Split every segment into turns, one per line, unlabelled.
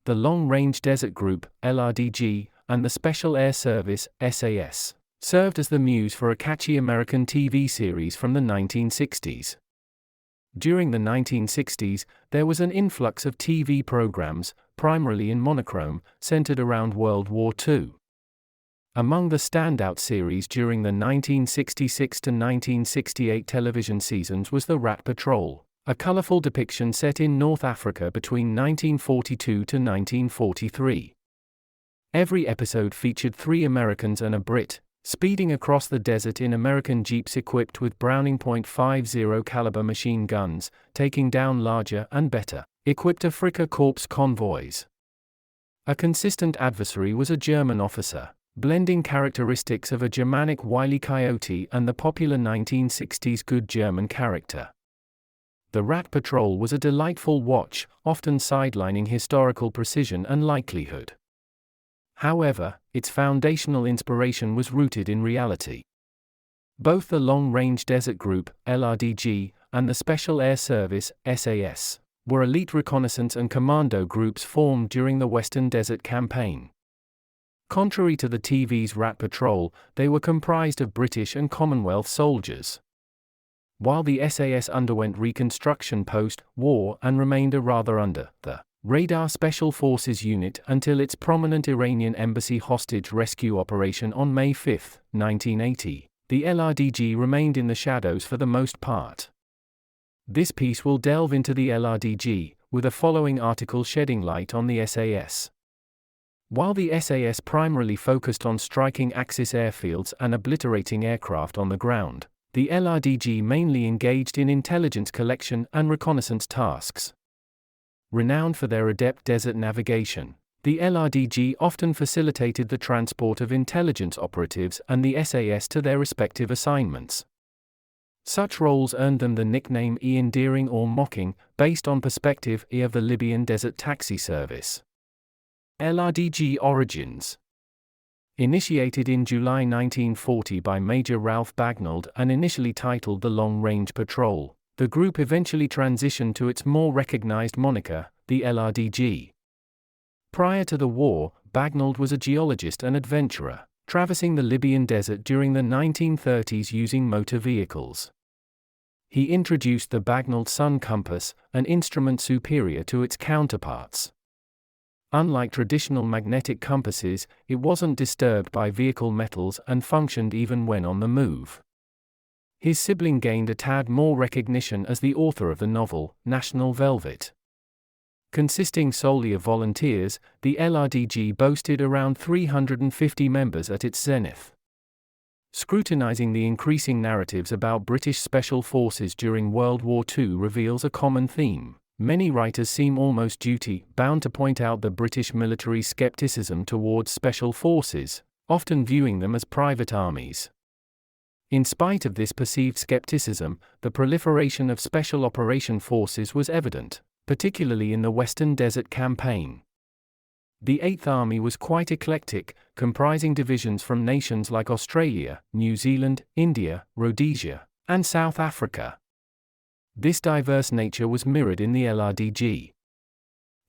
the Long Range Desert Group, LRDG, and the Special Air Service, SAS, served as the muse for a catchy American TV series from the 1960s. During the 1960s, there was an influx of TV programs, primarily in monochrome, centered around World War II. Among the standout series during the 1966 to 1968 television seasons was The Rat Patrol, a colorful depiction set in North Africa between 1942 to 1943. Every episode featured 3 Americans and a Brit, speeding across the desert in American jeeps equipped with Browning .50 caliber machine guns, taking down larger and better equipped Afrika Korps convoys. A consistent adversary was a German officer, blending characteristics of a Germanic Wile E. Coyote and the popular 1960s good German character. The Rat Patrol was a delightful watch, often sidelining historical precision and likelihood. However, its foundational inspiration was rooted in reality. Both the Long Range Desert Group, LRDG, and the Special Air Service, SAS, were elite reconnaissance and commando groups formed during the Western Desert Campaign. Contrary to the TV's Rat Patrol, they were comprised of British and Commonwealth soldiers. While the SAS underwent reconstruction post-war and remained a rather under the radar Special Forces unit until its prominent Iranian embassy hostage rescue operation on May 5, 1980, the LRDG remained in the shadows for the most part. This piece will delve into the LRDG, with a following article shedding light on the SAS. While the SAS primarily focused on striking Axis airfields and obliterating aircraft on the ground, the LRDG mainly engaged in intelligence collection and reconnaissance tasks. Renowned for their adept desert navigation, the LRDG often facilitated the transport of intelligence operatives and the SAS to their respective assignments. Such roles earned them the nickname endearing or mocking, based on perspective of the Libyan Desert Taxi Service. LRDG origins. Initiated in July 1940 by Major Ralph Bagnold and initially titled the Long Range Patrol, the group eventually transitioned to its more recognized moniker, the LRDG. Prior to the war, Bagnold was a geologist and adventurer, traversing the Libyan desert during the 1930s using motor vehicles. He introduced the Bagnold Sun Compass, an instrument superior to its counterparts. Unlike traditional magnetic compasses, it wasn't disturbed by vehicle metals and functioned even when on the move. His sibling gained a tad more recognition as the author of the novel, National Velvet. Consisting solely of volunteers, the LRDG boasted around 350 members at its zenith. Scrutinizing the increasing narratives about British special forces during World War II reveals a common theme. Many writers seem almost duty-bound to point out the British military skepticism towards special forces, often viewing them as private armies. In spite of this perceived skepticism, the proliferation of special operation forces was evident, particularly in the Western Desert Campaign. The Eighth Army was quite eclectic, comprising divisions from nations like Australia, New Zealand, India, Rhodesia, and South Africa. This diverse nature was mirrored in the LRDG.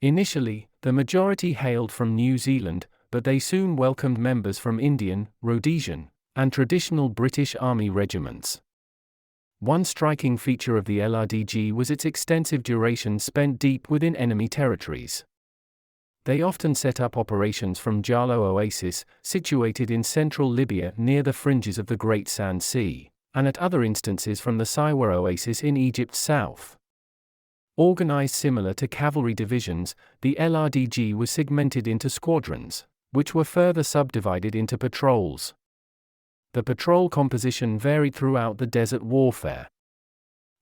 Initially, the majority hailed from New Zealand, but they soon welcomed members from Indian, Rhodesian, and traditional British Army regiments. One striking feature of the LRDG was its extensive duration spent deep within enemy territories. They often set up operations from Jalo Oasis, situated in central Libya near the fringes of the Great Sand Sea, and at other instances from the Siwa Oasis in Egypt's south. Organized similar to cavalry divisions, the LRDG was segmented into squadrons, which were further subdivided into patrols. The patrol composition varied throughout the desert warfare.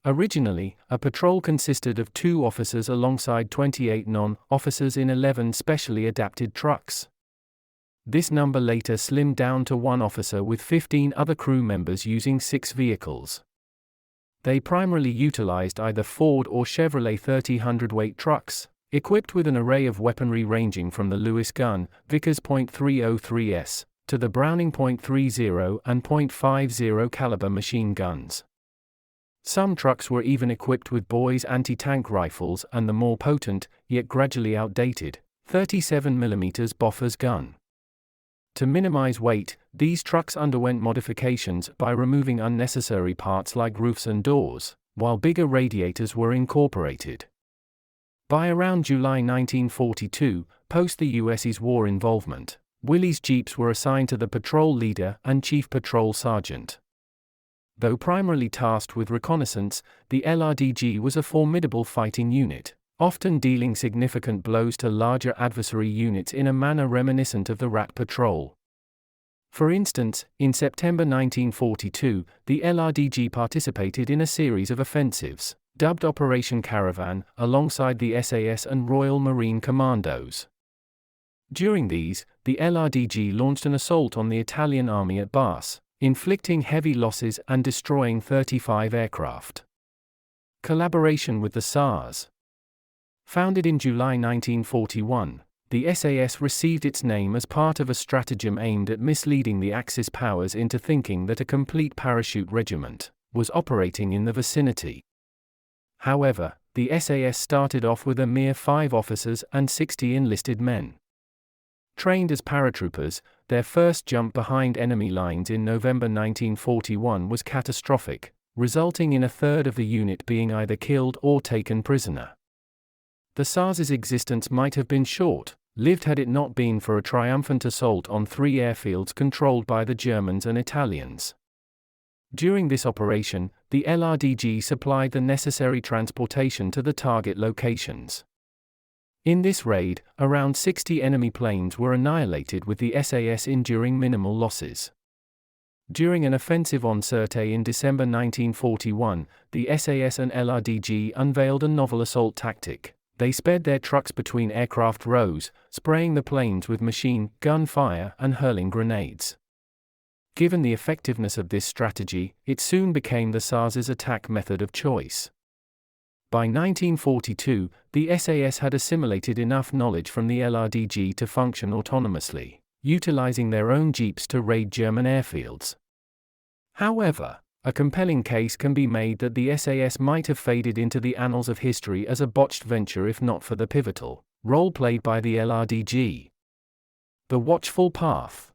Originally, a patrol consisted of 2 officers alongside 28 non-officers in 11 specially adapted trucks. This number later slimmed down to 1 officer with 15 other crew members using 6 vehicles. They primarily utilized either Ford or Chevrolet 30 hundredweight trucks, equipped with an array of weaponry ranging from the Lewis gun, Vickers .303s, to the Browning .30 and .50 caliber machine guns. Some trucks were even equipped with Boy's anti-tank rifles and the more potent, yet gradually outdated, 37mm Bofors gun. To minimize weight, these trucks underwent modifications by removing unnecessary parts like roofs and doors, while bigger radiators were incorporated. By around July 1942, post the US's war involvement, Willie's Jeeps were assigned to the patrol leader and chief patrol sergeant. Though primarily tasked with reconnaissance, the LRDG was a formidable fighting unit, often dealing significant blows to larger adversary units in a manner reminiscent of the Rat Patrol. For instance, in September 1942, the LRDG participated in a series of offensives, dubbed Operation Caravan, alongside the SAS and Royal Marine Commandos. During these, the LRDG launched an assault on the Italian army at Bars, inflicting heavy losses and destroying 35 aircraft. Collaboration with the SARS. Founded in July 1941, the SAS received its name as part of a stratagem aimed at misleading the Axis powers into thinking that a complete parachute regiment was operating in the vicinity. However, the SAS started off with a mere 5 officers and 60 enlisted men. Trained as paratroopers, their first jump behind enemy lines in November 1941 was catastrophic, resulting in a third of the unit being either killed or taken prisoner. The SARS's existence might have been short-lived had it not been for a triumphant assault on 3 airfields controlled by the Germans and Italians. During this operation, the LRDG supplied the necessary transportation to the target locations. In this raid, around 60 enemy planes were annihilated, with the SAS enduring minimal losses. During an offensive on Sirte in December 1941, the SAS and LRDG unveiled a novel assault tactic. They sped their trucks between aircraft rows, spraying the planes with machine gun fire and hurling grenades. Given the effectiveness of this strategy, it soon became the SARS's attack method of choice. By 1942, the SAS had assimilated enough knowledge from the LRDG to function autonomously, utilizing their own jeeps to raid German airfields. However, a compelling case can be made that the SAS might have faded into the annals of history as a botched venture if not for the pivotal role played by the LRDG. The Watchful Path.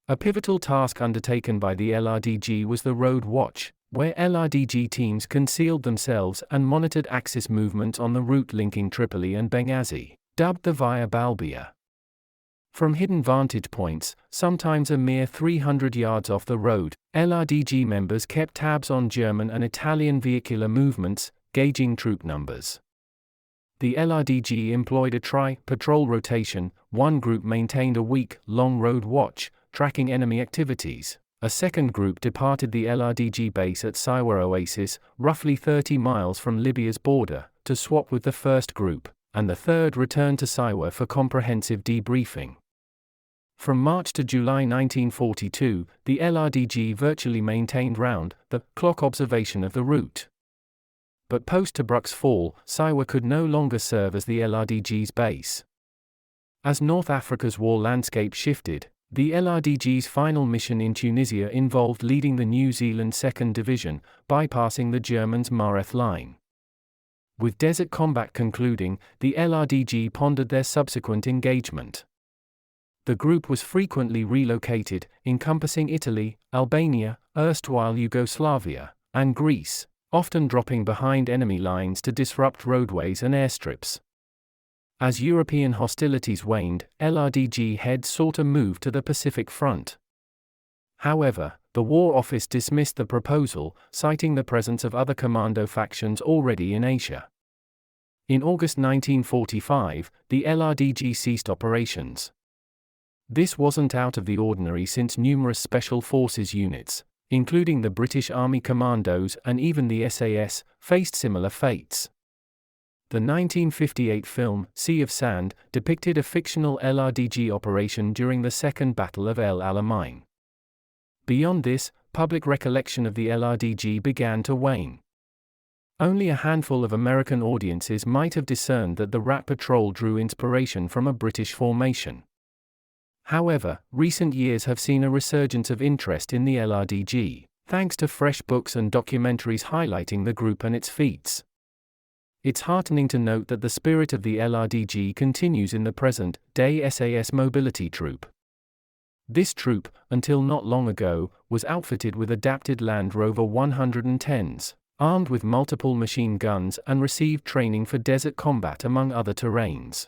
A pivotal task undertaken by the LRDG was the Road Watch, where LRDG teams concealed themselves and monitored Axis movement on the route linking Tripoli and Benghazi, dubbed the Via Balbia. From hidden vantage points, sometimes a mere 300 yards off the road, LRDG members kept tabs on German and Italian vehicular movements, gauging troop numbers. The LRDG employed a tri-patrol rotation. One group maintained a week-long road watch, tracking enemy activities. A second group departed the LRDG base at Siwa Oasis, roughly 30 miles from Libya's border, to swap with the first group, and the third returned to Siwa for comprehensive debriefing. From March to July 1942, the LRDG virtually maintained round-the-clock observation of the route. But post-Tobruk's fall, Siwa could no longer serve as the LRDG's base. As North Africa's war landscape shifted, the LRDG's final mission in Tunisia involved leading the New Zealand 2nd Division, bypassing the Germans' Mareth line. With desert combat concluding, the LRDG pondered their subsequent engagement. The group was frequently relocated, encompassing Italy, Albania, erstwhile Yugoslavia, and Greece, often dropping behind enemy lines to disrupt roadways and airstrips. As European hostilities waned, LRDG heads sought a move to the Pacific Front. However, the War Office dismissed the proposal, citing the presence of other commando factions already in Asia. In August 1945, the LRDG ceased operations. This wasn't out of the ordinary, since numerous Special Forces units, including the British Army Commandos and even the SAS, faced similar fates. The 1958 film, Sea of Sand, depicted a fictional LRDG operation during the Second Battle of El Alamein. Beyond this, public recollection of the LRDG began to wane. Only a handful of American audiences might have discerned that the Rat Patrol drew inspiration from a British formation. However, recent years have seen a resurgence of interest in the LRDG, thanks to fresh books and documentaries highlighting the group and its feats. It's heartening to note that the spirit of the LRDG continues in the present-day SAS Mobility Troop. This troop, until not long ago, was outfitted with adapted Land Rover 110s, armed with multiple machine guns and received training for desert combat among other terrains.